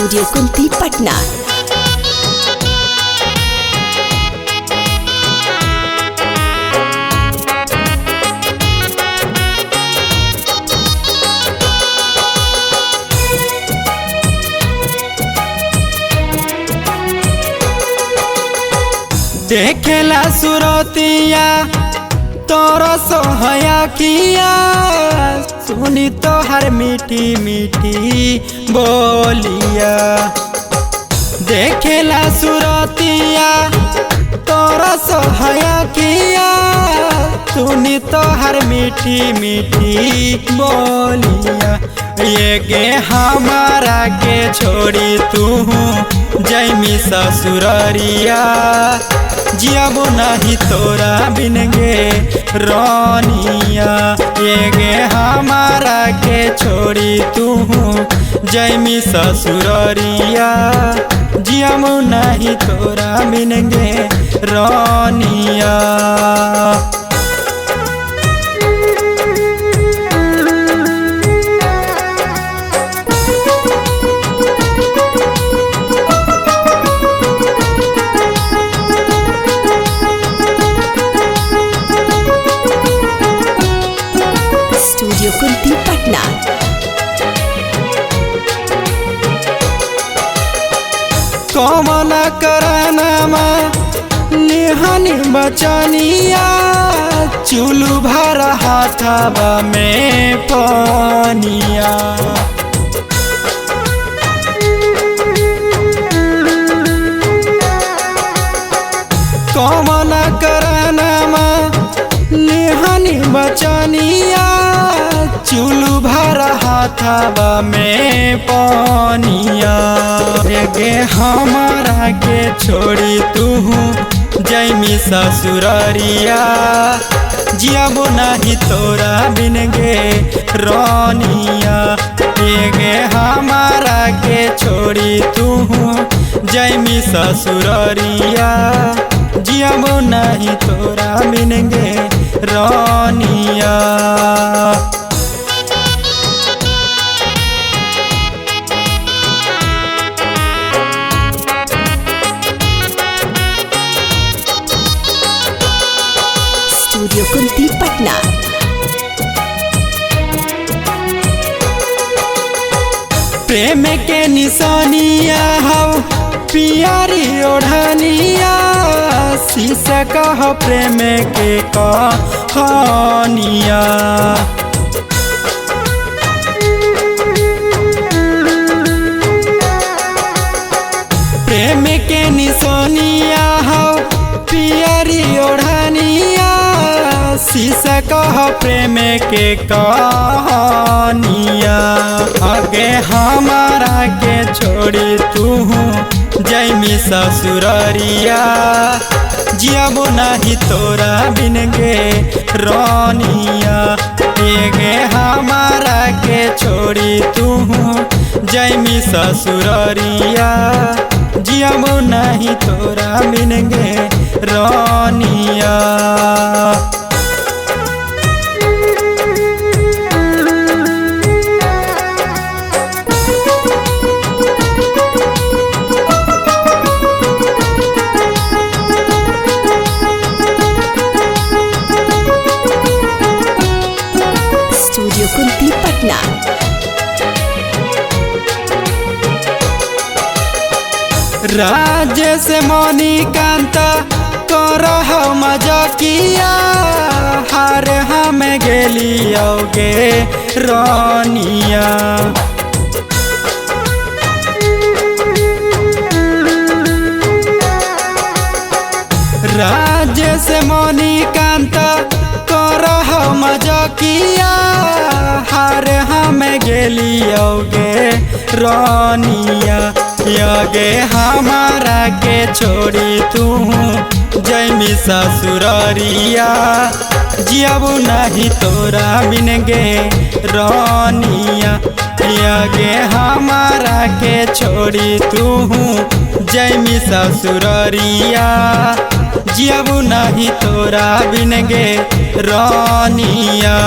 Studio Kunti Patna. देखेला सुरतिया तोरा सोहया किया, सुनी तो हर मीठी मीठी बोलिया। देखेला सुरतिया तोरा सोहया किया, सुनी तो हर मीठी मीठी बोलिया। ये गे हमारा के छोड़ी तू जैमी ससुररिया, जियाबो नहीं तोरा बिन गे रोनिया। ये गे हमारा के छोड़ी तू जैमी ससुररिया, जियाबो नहीं तोरा बिन गे रोनिया। स्टूडियो कुंती पटना। कौन करनमा निहनी बचनिया, चुलू भर हाथवा में पानिया। कौन करनमा निहनी बचनिया, चुलू भर हाथवा में पानिया। गे हमारा के छोड़ी तू जैमी ससुररिया, जियाबो नहीं तोरा बिन गे रोनिया। गे हमारा के छोड़ी तू जैमी ससुररिया, जियाबो नहीं तोरा बिन गे रोनिया। स्टूडियो कुंती पटना। प्रेम के निशानिया हो पियारी ओढ़निया, शीशा कह प्रेम के कहानिया। प्रेम के निशानिया हो पियारी ओढ़निया, शीशा कह प्रेम के कहानिया। आगे हमारा के छोड़ी तू जैमी ससुररिया, जियाबो नहीं तोरा बिन गे रोनिया। गे हमारा के छोड़ी तू जैमी ससुररिया, जियाबो नहीं तोरा बिन गे रोनिया। स्टूडियो कुंती पटना। राजेश मणिकांत करह मजकिया, हार हम गेलियोगे रोनिया। राजेश मणिकांत करह मजकिया, हार हम गेलियोगे रोनिया। गे हमारा के छोड़ी तू जैमी ससुररिया, जियाबो नहीं तोरा बिन गे रोनिया। गे हमारा के छोड़ी तू जैमी ससुररिया, जियाबो नहीं तोरा बिन गे रोनिया।